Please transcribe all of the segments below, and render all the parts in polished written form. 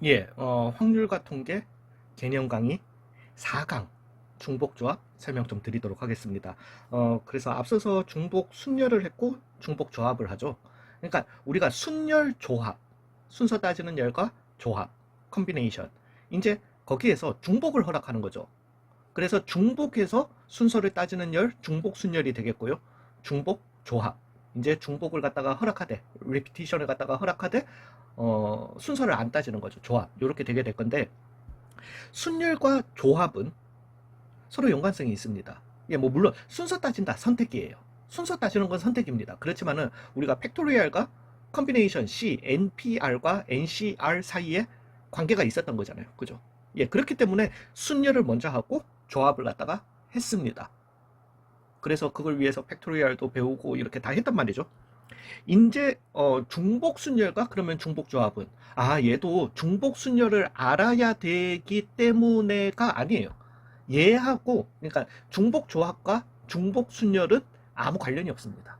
예, 확률과 통계 개념 강의 4강 중복조합 설명 좀 드리도록 하겠습니다. 그래서 앞서서 중복 순열을 했고 중복 조합을 하죠. 그러니까 우리가 순열 조합, 순서 따지는 열과 조합, 컨비네이션. 이제 거기에서 중복을 허락하는 거죠. 그래서 중복해서 순서를 따지는 열, 중복 순열이 되겠고요. 중복 조합. 이제 중복을 갖다가 허락하되, 리피티션을 갖다가 허락하되, 순서를 안 따지는 거죠. 조합. 이렇게 되게 될 건데, 순열과 조합은 서로 연관성이 있습니다. 예, 뭐 물론 순서 따진다 선택이에요. 순서 따지는 건 선택입니다. 그렇지만은 우리가 팩토리얼과 컨비네이션 C, NPR과 NCR 사이에 관계가 있었던 거잖아요. 그죠? 예, 그렇기 때문에 순열을 먼저 하고 조합을 갖다가 했습니다. 그래서 그걸 위해서 팩토리얼도 배우고 이렇게 다 했단 말이죠. 이제 중복 순열과 그러면 중복 조합은 얘도 중복 순열을 알아야 되기 때문에가 아니에요. 얘하고 그러니까 중복 조합과 중복 순열은 아무 관련이 없습니다.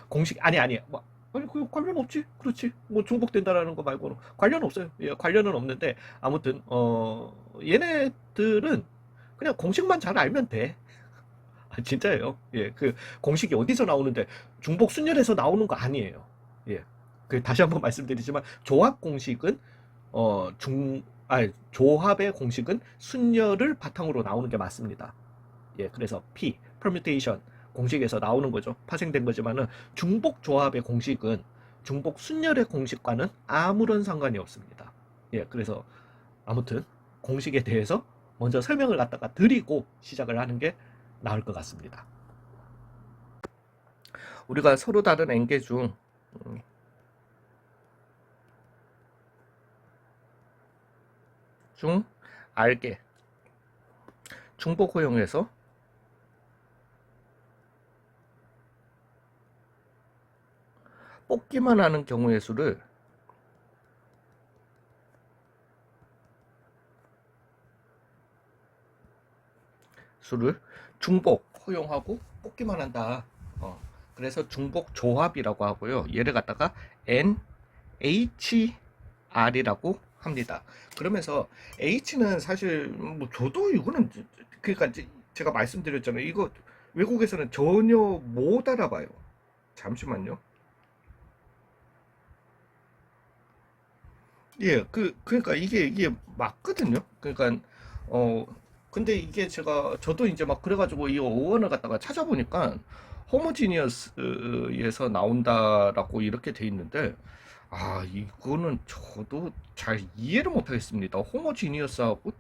공식 아니 뭐 아니 그 관련 없지. 그렇지. 뭐 중복된다라는 거 말고는 관련 없어요. 예, 관련은 없는데 아무튼 얘네들은 그냥 공식만 잘 알면 돼. 진짜예요. 예, 그 공식이 어디서 나오는데 중복 순열에서 나오는 거 아니에요. 예, 그 다시 한번 말씀드리지만 조합 공식은 조합의 공식은 순열을 바탕으로 나오는 게 맞습니다. 예, 그래서 P, permutation 공식에서 나오는 거죠. 파생된 거지만은 중복 조합의 공식은 중복 순열의 공식과는 아무런 상관이 없습니다. 예, 그래서 아무튼 공식에 대해서 먼저 설명을 갖다가 드리고 시작을 하는 게 나을 것 같습니다. 우리가 서로 다른 N개 중 R개 중복 허용해서 뽑기만 하는 경우의 수를 중복 허용하고 뽑기만 한다. 그래서 중복 조합이라고 하고요. 얘를 갖다가 NHR이라고 합니다. 그러면서 H는 사실 뭐 저도 이거는 그러니까 제가 말씀드렸잖아요. 이거 외국에서는 전혀 못 알아봐요. 잠시만요. 예, 그러니까 이게 맞거든요. 그러니까 어 근데 이게 저도 이제 막 그래가지고 이 어원을 갖다가 찾아보니까 호모지니어스에서 나온다라고 이렇게 돼 있는데 이거는 저도 잘 이해를 못하겠습니다. 호모지니어스하고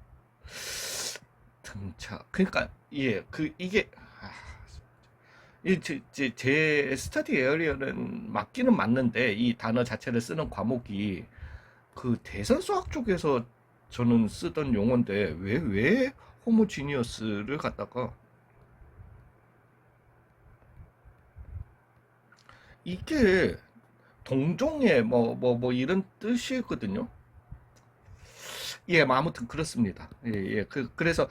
등차 그러니까 예, 이게 제 스터디 에어리어는 맞기는 맞는데 이 단어 자체를 쓰는 과목이 그 대선 수학 쪽에서 저는 쓰던 용어인데 왜 호모지니어스를 갖다가 이게 동종의 뭐 이런 뜻이거든요. 예, 뭐 아무튼 그렇습니다. 예, 예. 그래서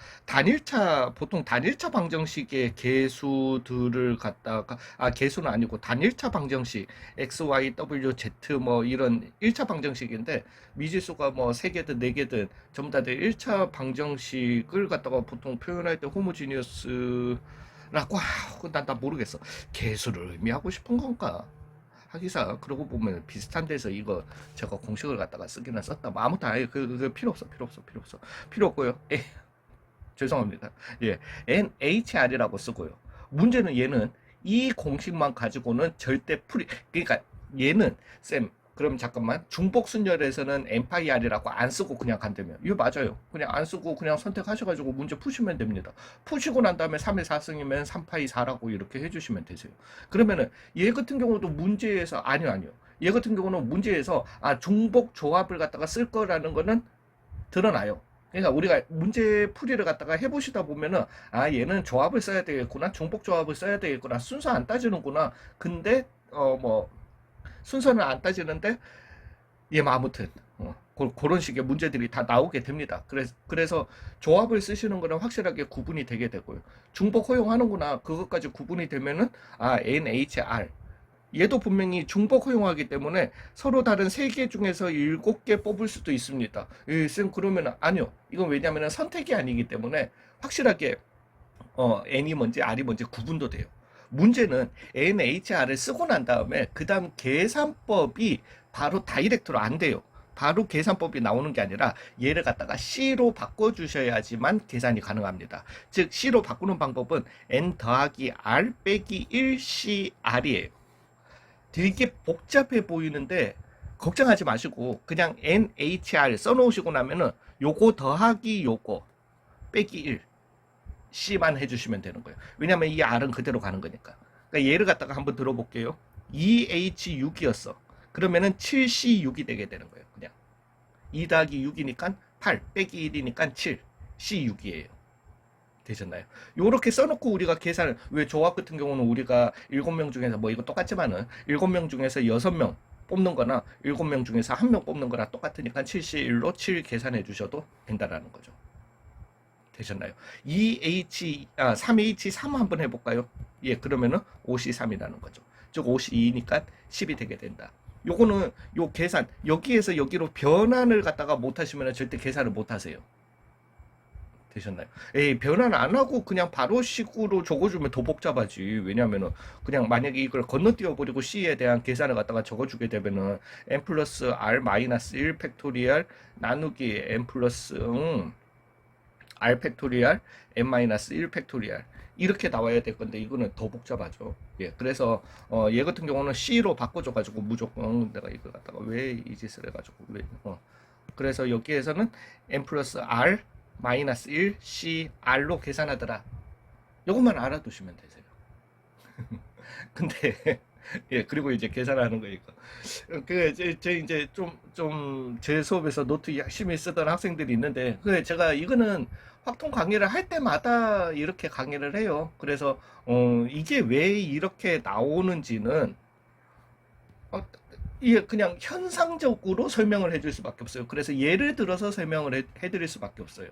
보통 단일차 방정식의 개수들을 갖다가, 개수는 아니고 단일차 방정식, x, y, w, z 뭐 이런 1차 방정식인데, 미지수가 뭐 3개든 4개든 전부 다 1차 방정식을 갖다가 보통 표현할 때 호모지니어스라고 하고, 난 모르겠어. 개수를 의미하고 싶은 건가? 하기사 그러고 보면 비슷한 데서 이거 제가 공식을 갖다가 쓰기는 썼다. 뭐 아무튼 필요 없어 필요 없고요. 죄송합니다. 예, NHR이라고 쓰고요. 문제는 얘는 이 공식만 가지고는 절대 그러니까 얘는 그럼 잠깐만 중복 순열에서는 NPR이라고 안 쓰고 그냥 간다면 이거 맞아요. 그냥 안 쓰고 그냥 선택하셔가지고 문제 푸시면 됩니다. 푸시고 난 다음에 3의 4승이면 3파이 4라고 이렇게 해주시면 되세요. 그러면은 얘 같은 경우도 문제에서 아니요. 얘 같은 경우는 문제에서 중복 조합을 갖다가 쓸 거라는 거는 드러나요. 그러니까 우리가 문제 풀이를 갖다가 해보시다 보면은 얘는 조합을 써야 되겠구나 중복 조합을 써야 되겠구나 순서 안 따지는구나 근데 뭐 순서는 안 따지는데 뭐 아무튼 그런 식의 문제들이 다 나오게 됩니다. 그래서 조합을 쓰시는 거는 확실하게 구분이 되게 되고요. 중복 허용하는구나 그것까지 구분이 되면은 NHR 얘도 분명히 중복 허용하기 때문에 서로 다른 3개 중에서 7개 뽑을 수도 있습니다. 쌤 그러면 아니요. 이건 왜냐하면 선택이 아니기 때문에 확실하게 n이 뭔지 r이 뭔지 구분도 돼요. 문제는 NHR을 쓰고 난 다음에 그 다음 계산법이 바로 다이렉트로 안 돼요. 바로 계산법이 나오는 게 아니라 얘를 갖다가 C로 바꿔주셔야지만 계산이 가능합니다. 즉 C로 바꾸는 방법은 N 더하기 R 빼기 1CR이에요. 되게 복잡해 보이는데 걱정하지 마시고 그냥 NHR 써놓으시고 나면은 요거 더하기 요거 빼기 1 C만 해주시면 되는 거예요. 왜냐면 이 R은 그대로 가는 거니까. 그러니까 얘를 갖다가 한번 들어볼게요. 2H6이었어. 그러면은 7C6이 되게 되는 거예요. 그냥 2 더하기 6이니까 8 빼기 1이니까 7 C6이에요. 되셨나요? 요렇게 써놓고 우리가 계산을, 왜 조합 같은 경우는 우리가 7명 중에서 뭐 이거 똑같지만은 7명 중에서 6명 뽑는 거나 7명 중에서 1명 뽑는 거나 똑같으니까 7C1로 7 계산해 주셔도 된다라는 거죠. 되셨나요? 3H3 한번 해볼까요? 예, 그러면은 5C3이라는 거죠. 즉 5C2니까 10이 되게 된다. 요거는 요 계산 여기에서 여기로 변환을 갖다가 못 하시면 절대 계산을 못 하세요. 되셨나요? 에이, 변환 안 하고 그냥 바로 식으로 적어주면 더 복잡하지. 왜냐면은 그냥 만약에 이걸 건너뛰어 버리고 C에 대한 계산을 갖다가 적어주게 되면은 n 플러스 r 마이너스 1 팩토리얼 나누기 n 플러스 r 팩토리얼 n 마이너스 1 팩토리얼 이렇게 나와야 될 건데 이거는 더 복잡하죠. 예, 그래서 얘 같은 경우는 C로 바꿔줘가지고 무조건 내가 이걸 갖다가 왜 이 짓을 해가지고 왜 그래서 여기에서는 n 플러스 r 마이너스 1 CR로 계산하더라. 이것만 알아두시면 되세요. 근데 예, 그리고 이제 계산하는 거니까. 제 이제 좀 제 수업에서 노트 열심히 쓰던 학생들이 있는데, 제가 이거는 확통 강의를 할 때마다 이렇게 강의를 해요. 그래서 이게 왜 이렇게 나오는지는 이게 그냥 현상적으로 설명을 해줄 수밖에 없어요. 그래서 예를 들어서 설명을 해드릴 수밖에 없어요.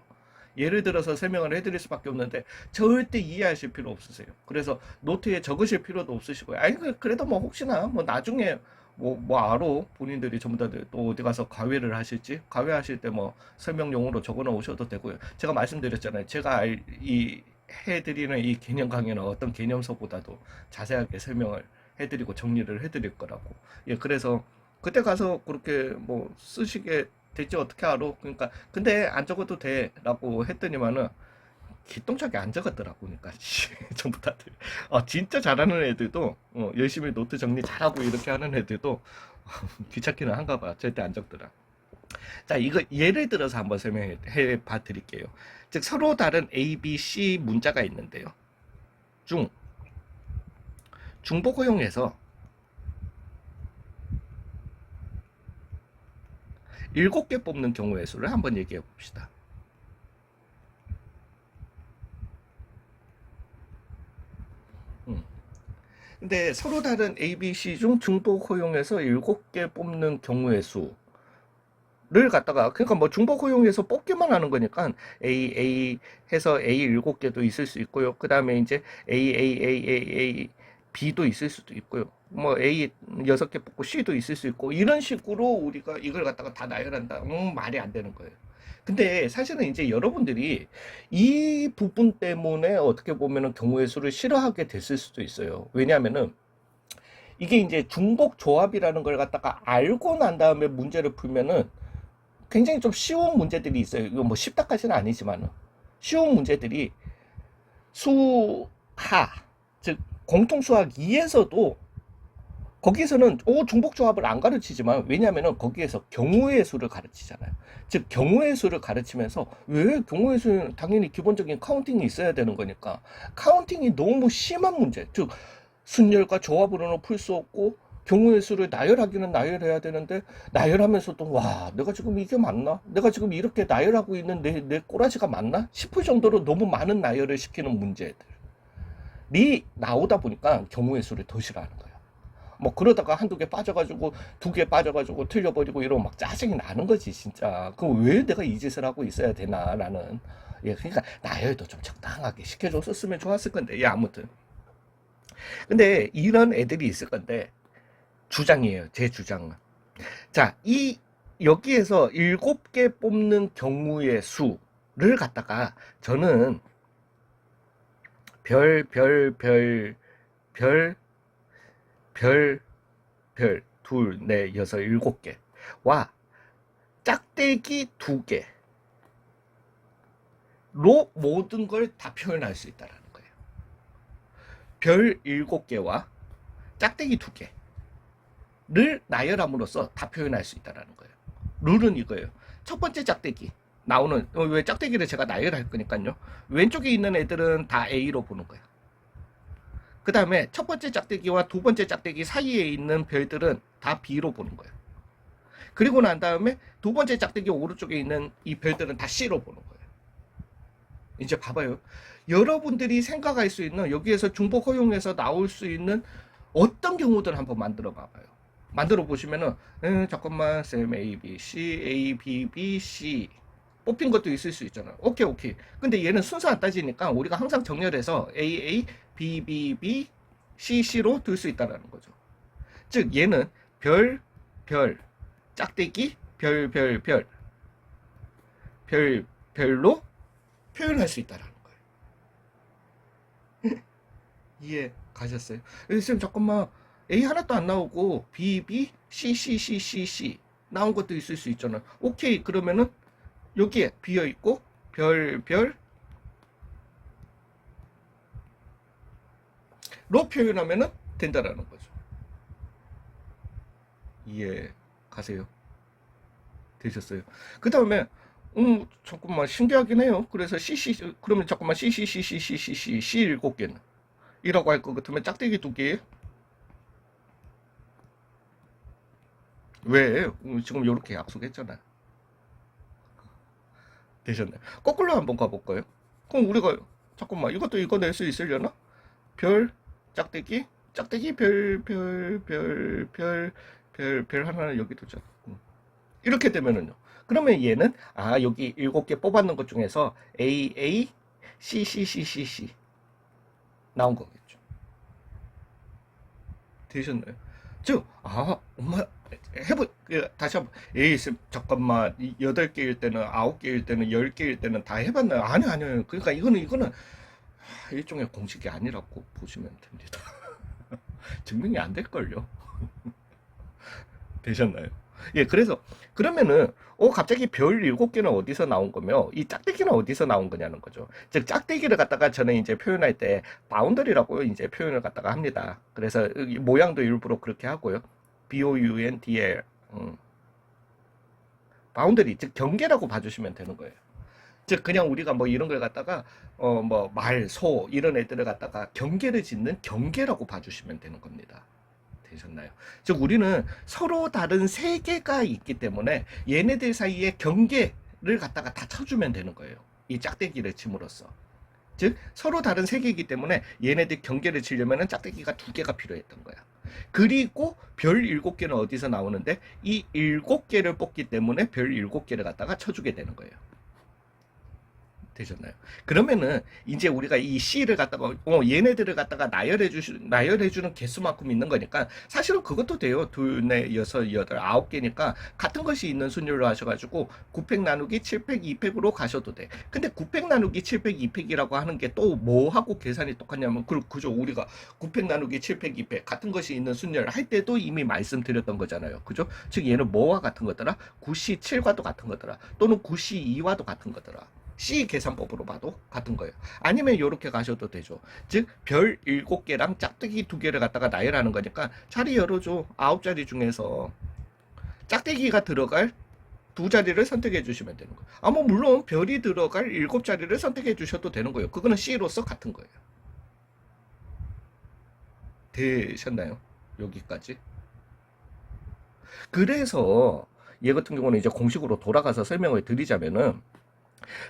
예를 들어서 설명을 해드릴 수밖에 없는데 절대 이해하실 필요 없으세요. 그래서 노트에 적으실 필요도 없으시고요. 아니 그래도 뭐 혹시나 뭐 나중에 뭐 알아 본인들이 전부 다 또 어디 가서 과외를 하실지 과외하실 때 뭐 설명용으로 적어 놓으셔도 되고요. 제가 말씀드렸잖아요. 제가 이 해드리는 이 개념 강의는 어떤 개념서보다도 자세하게 설명을 해드리고 정리를 해드릴 거라고. 예, 그래서 그때 가서 그렇게 뭐 쓰시게 될지 어떻게 알아? 그러니까 근데 안 적어도 돼라고 했더니만은 기똥차게 안 적었더라고. 그러니까 전부 다들 진짜 잘하는 애들도 열심히 노트 정리 잘하고 이렇게 하는 애들도 귀찮기는 한가 봐. 절대 안 적더라. 자, 이거 예를 들어서 한번 설명해 봐 드릴게요. 즉 서로 다른 A, B, C 문자가 있는데요. 중복 허용해서 7개 뽑는 경우의 수를 한번 얘기해 봅시다. 근데 서로 다른 A, B, C 중 중복 허용해서 7개 뽑는 경우의 수를 갖다가, 그러니까 뭐 중복 허용해서 뽑기만 하는 거니까 A 해서 A 7개도 있을 수 있고요. 그 다음에 이제 A B도 있을 수도 있고요. 뭐 A 6개 뽑고 C도 있을 수 있고 이런 식으로 우리가 이걸 갖다가 다 나열한다. 말이 안 되는 거예요. 근데 사실은 이제 여러분들이 이 부분 때문에 어떻게 보면은 경우의 수를 싫어하게 됐을 수도 있어요. 왜냐하면은 이게 이제 중복 조합이라는 걸 갖다가 알고 난 다음에 문제를 풀면은 굉장히 좀 쉬운 문제들이 있어요. 이거 뭐 쉽다까지는 아니지만은 쉬운 문제들이 수하, 즉 공통수학 2에서도 거기서는 중복 조합을 안 가르치지만, 왜냐하면 거기에서 경우의 수를 가르치잖아요. 즉 경우의 수를 가르치면서, 왜 경우의 수는 당연히 기본적인 카운팅이 있어야 되는 거니까 카운팅이 너무 심한 문제, 즉 순열과 조합으로는 풀 수 없고 경우의 수를 나열하기는 나열해야 되는데 나열하면서도 와, 내가 지금 이게 맞나? 내가 지금 이렇게 나열하고 있는 내 꼬라지가 맞나? 싶을 정도로 너무 많은 나열을 시키는 문제들이 나오다 보니까 경우의 수를 더 싫어하는 거예요. 뭐 그러다가 한두 개 빠져가지고 2개 빠져가지고 틀려버리고 이러면 막 짜증이 나는 거지 진짜. 그럼 왜 내가 이 짓을 하고 있어야 되나라는. 예, 그러니까 나열도 좀 적당하게 시켜줬었으면 좋았을 건데. 예, 아무튼 근데 이런 애들이 있을 건데, 주장이에요. 제 주장은. 자, 여기에서 7개 뽑는 경우의 수를 갖다가 저는 별, 별, 별, 별, 별, 별, 둘, 넷, 여섯, 7개와 짝대기 2개로 모든 걸 다 표현할 수 있다는 거예요. 별 7개와 짝대기 2개를 나열함으로써 다 표현할 수 있다는 거예요. 룰은 이거예요. 첫 번째 짝대기 나오는, 왜 짝대기를 제가 나열할 거니까요. 왼쪽에 있는 애들은 다 A로 보는 거예요. 그 다음에 첫 번째 짝대기와 두 번째 짝대기 사이에 있는 별들은 다 B로 보는 거예요. 그리고 난 다음에 두 번째 짝대기 오른쪽에 있는 이 별들은 다 C로 보는 거예요. 이제 봐봐요. 여러분들이 생각할 수 있는, 여기에서 중복 허용해서 나올 수 있는 어떤 경우들 한번 만들어 봐봐요. 만들어 보시면은 잠깐만 쌤 A, B, C, A, B, B, C 뽑힌 것도 있을 수 있잖아요. 오케이 오케이. 근데 얘는 순서 안 따지니까 우리가 항상 정렬해서 A, A, B, B, B, C, C로 둘 수 있다는 거죠. 즉 얘는 별, 별, 짝대기, 별, 별, 별, 별, 별로 표현할 수 있다는 거예요. 이해 가셨어요? 쌤 잠깐만 A 하나도 안 나오고 B, B, C, C, C, C, C 나온 것도 있을 수 있잖아요. 오케이. 그러면은 여기에 비어 있고 별, 별로 표현하면은 된다라는 거죠. 이해 가세요? 되셨어요? 그 다음에 잠깐만 신기하긴 해요. 그래서 CC 그러면 잠깐만 C 7개는 이라고 할 것 같으면 짝대기 2개에 왜 지금 이렇게 약속했잖아요. 되셨나요? 거꾸로 한번 가볼까요? 그럼 우리가 잠깐만 이것도 이거 낼 수 있으려나? 별 짝대기 짝대기 별 하나는 여기 두자. 이렇게 되면은요. 그러면 얘는 여기 7개 뽑았는 것 중에서 A C 나온 거겠죠. 되셨나요? 즉, 엄마, 다시 한번, 에이, 잠깐만, 8개일 때는, 9개일 때는, 10개일 때는 다 해봤나요? 아니요. 그러니까 이거는 일종의 공식이 아니라고 보시면 됩니다. 증명이 안 될걸요. 되셨나요? 예, 그래서, 그러면은, 갑자기 별 7개는 어디서 나온 거며, 이 짝대기는 어디서 나온 거냐는 거죠. 즉, 짝대기를 갖다가 저는 이제 표현할 때, 바운더리라고 이제 표현을 갖다가 합니다. 그래서 모양도 일부러 그렇게 하고요. BOUNDL. 바운더리, 즉, 경계라고 봐주시면 되는 거예요. 즉, 그냥 우리가 뭐 이런 걸 갖다가, 뭐, 말, 소, 이런 애들을 갖다가 경계를 짓는 경계라고 봐주시면 되는 겁니다. 되셨나요? 즉 우리는 서로 다른 세계가 있기 때문에 얘네들 사이에 경계를 갖다가 다 쳐주면 되는 거예요. 이 짝대기를 침으로써. 즉 서로 다른 세계이기 때문에 얘네들 경계를 치려면 짝대기가 2개가 필요했던 거야. 그리고 별 7개는 어디서 나오는데 이 7개를 뽑기 때문에 별 7개를 갖다가 쳐주게 되는 거예요. 되셨나요? 그러면은 이제 우리가 이 C를 갖다가 얘네들을 갖다가 나열해주는 개수만큼 있는 거니까 사실은 그것도 돼요. 둘, 넷, 여섯, 여덟, 9개니까 같은 것이 있는 순열로 하셔가지고 9팩 나누기 7팩 2팩으로 가셔도 돼. 근데 9팩 나누기 7팩 2팩이라고 하는 게 또 뭐하고 계산이 똑같냐면 그죠? 우리가 9팩 나누기 7팩 2팩 같은 것이 있는 순열 할 때도 이미 말씀드렸던 거잖아요. 그죠? 즉 얘는 뭐와 같은 거더라? 9C7과도 같은 거더라. 또는 9C2와도 같은 거더라. C 계산법으로 봐도 같은 거예요. 아니면 이렇게 가셔도 되죠. 즉 별 7개랑 짝대기 2개를 갖다가 나열하는 거니까 자리 열어줘. 9자리 중에서 짝대기가 들어갈 2자리를 선택해 주시면 되는 거예요. 뭐 물론 별이 들어갈 7자리를 선택해 주셔도 되는 거예요. 그거는 C로서 같은 거예요. 되셨나요? 여기까지? 그래서 얘 같은 경우는 이제 공식으로 돌아가서 설명을 드리자면은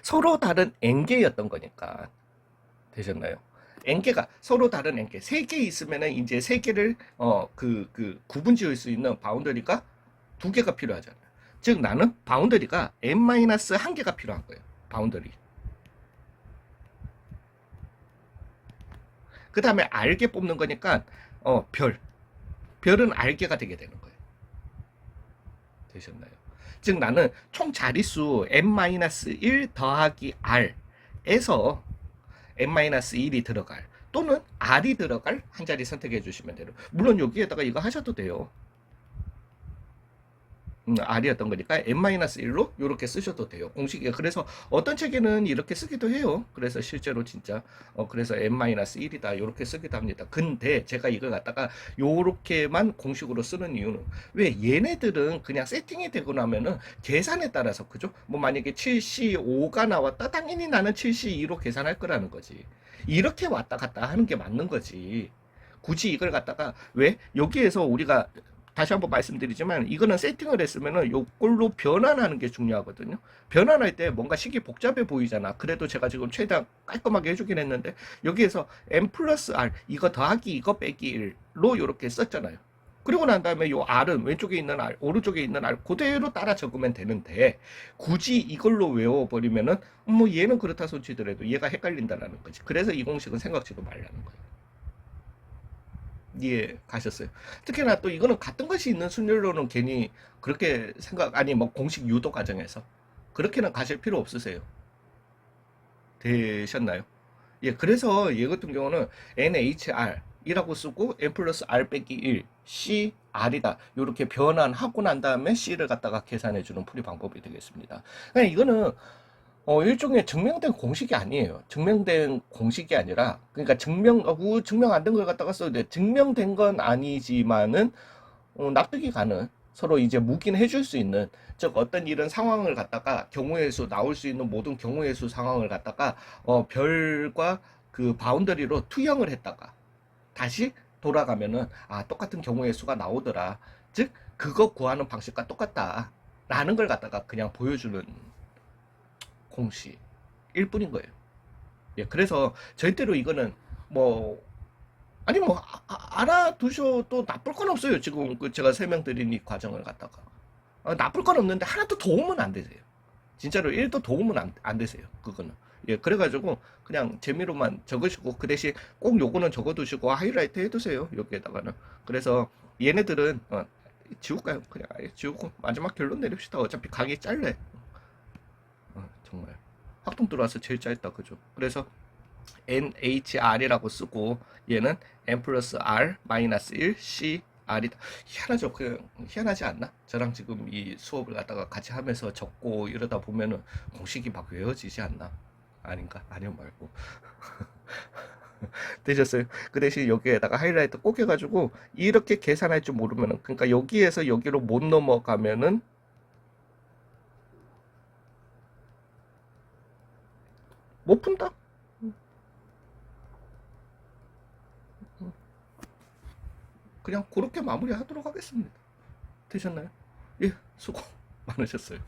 서로 다른 N개였던 거니까. 되셨나요? N개가 서로 다른 N개 3개 있으면은 이제 3개를 구분 지을 수 있는 바운더리가 2개가 필요하잖아요. 즉 나는 바운더리가 N-1개가 필요한 거예요. 바운더리. 그 다음에 R개 뽑는 거니까 별. 별은 알게가 되게 되는 거예요. 되셨나요? 즉 나는 총 자릿수 n-1 더하기 r에서 n-1이 들어갈 또는 r이 들어갈 한 자리 선택해 주시면 돼요. 물론 여기에다가 이거 하셔도 돼요. R이었던 거니까 n-1로 이렇게 쓰셔도 돼요. 공식이. 그래서 어떤 책에는 이렇게 쓰기도 해요. 그래서 실제로 진짜 그래서 n-1이다 이렇게 쓰기도 합니다. 근데 제가 이걸 갖다가 요렇게만 공식으로 쓰는 이유는 왜 얘네들은 그냥 세팅이 되고 나면은 계산에 따라서 그죠? 뭐 만약에 7C5가 나왔다 당연히 나는 7C2로 계산할 거라는 거지. 이렇게 왔다 갔다 하는 게 맞는 거지. 굳이 이걸 갖다가 왜 여기에서 우리가 다시 한번 말씀드리지만 이거는 세팅을 했으면은 이걸로 변환하는 게 중요하거든요. 변환할 때 뭔가 식이 복잡해 보이잖아. 그래도 제가 지금 최대한 깔끔하게 해주긴 했는데 여기에서 n 플러스 r 이거 더하기 이거 빼기 1로 이렇게 썼잖아요. 그리고 난 다음에 요 r은 왼쪽에 있는 r 오른쪽에 있는 r 그대로 따라 적으면 되는데 굳이 이걸로 외워버리면은 뭐 얘는 그렇다 손치더라도 얘가 헷갈린다라는 거지. 그래서 이 공식은 생각지도 말라는 거예요. 이해 가셨어요? 특히나 또 이거는 같은 것이 있는 순열로는 괜히 그렇게 생각, 아니 뭐 공식 유도 과정에서 그렇게는 가실 필요 없으세요. 되셨나요? 예, 그래서 얘 같은 경우는 NHR이라고 쓰고 N 플러스 R 빼기 1, C, R이다. 이렇게 변환하고 난 다음에 C를 갖다가 계산해주는 풀이 방법이 되겠습니다. 그러니까 이거는 일종의 증명된 공식이 아니에요. 증명된 공식이 아니라, 그러니까 증명 안 된 걸 갖다가 써도 돼. 증명된 건 아니지만은, 납득이 가는, 서로 이제 묵인해 줄 수 있는, 즉, 어떤 이런 상황을 갖다가, 경우의 수, 나올 수 있는 모든 경우의 수 상황을 갖다가, 별과 그 바운더리로 투영을 했다가, 다시 돌아가면은, 아, 똑같은 경우의 수가 나오더라. 즉, 그거 구하는 방식과 똑같다. 라는 걸 갖다가 그냥 보여주는 공식일 뿐인 거예요. 예, 그래서 절대로 이거는 뭐 아니 뭐 알아두셔도 나쁠 건 없어요. 지금 그 제가 설명드린 이 과정을 갖다가 나쁠 건 없는데 하나도 도움은 안 되세요. 진짜로 1도 도움은 안 되세요. 그거는. 예, 그래가지고 그냥 재미로만 적으시고 그 대신 꼭 요거는 적어두시고 하이라이트 해두세요. 여기에다가는. 그래서 얘네들은 지울까요? 그냥 아예 지우고 마지막 결론 내립시다. 어차피 강의 짧네. 정말 확통 들어와서 제일 짧다 그죠? 그래서 NHR이라고 쓰고 얘는 N 플러스 R 마이너스 1 C R이다. 희한하죠? 그 희한하지 않나? 저랑 지금 이 수업을 갖다가 같이 하면서 적고 이러다 보면은 공식이 막 외워지지 않나? 아닌가? 아니요 말고 되셨어요? 그 대신 여기에다가 하이라이트 꼭 해가지고 이렇게 계산할 줄 모르면은 그러니까 여기에서 여기로 못 넘어가면은 못 푼다. 그냥 그렇게 마무리하도록 하겠습니다. 되셨나요? 예, 수고 많으셨어요.